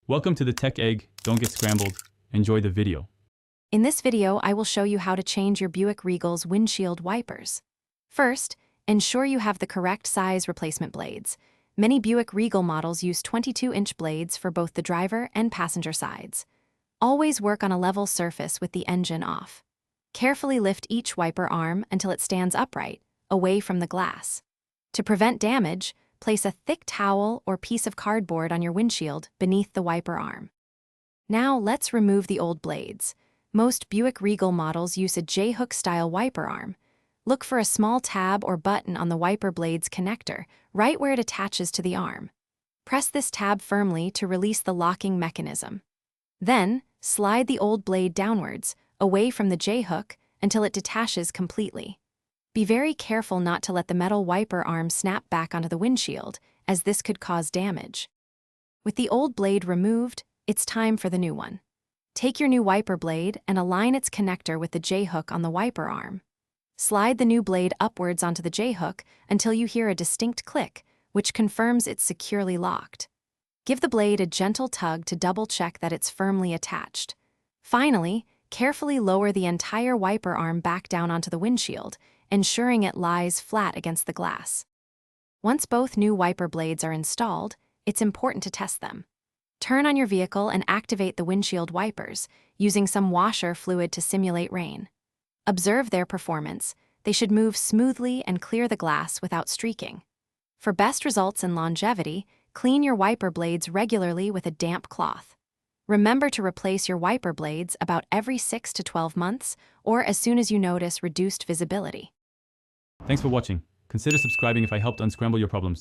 Welcome to the Tech Egg. Don't get scrambled. Enjoy the video. In this video, I will show you how to change your Buick Regal's windshield wipers. First, ensure you have the correct size replacement blades. Many Buick Regal models use 22-inch blades for both the driver and passenger sides. Always work on a level surface with the engine off. Carefully lift each wiper arm until it stands upright, away from the glass. To prevent damage, place a thick towel or piece of cardboard on your windshield beneath the wiper arm. Now let's remove the old blades. Most Buick Regal models use a J-hook style wiper arm. Look for a small tab or button on the wiper blade's connector, right where it attaches to the arm. Press this tab firmly to release the locking mechanism. Then, slide the old blade downwards, away from the J-hook, until it detaches completely. Be very careful not to let the metal wiper arm snap back onto the windshield, as this could cause damage. With the old blade removed, it's time for the new one. Take your new wiper blade and align its connector with the J-hook on the wiper arm. Slide the new blade upwards onto the J-hook until you hear a distinct click, which confirms it's securely locked. Give the blade a gentle tug to double-check that it's firmly attached. Finally, carefully lower the entire wiper arm back down onto the windshield, ensuring it lies flat against the glass. Once both new wiper blades are installed, it's important to test them. Turn on your vehicle and activate the windshield wipers, using some washer fluid to simulate rain. Observe their performance. They should move smoothly and clear the glass without streaking. For best results and longevity, clean your wiper blades regularly with a damp cloth. Remember to replace your wiper blades about every 6 to 12 months or as soon as you notice reduced visibility. Thanks for watching. Consider subscribing if I helped unscramble your problems.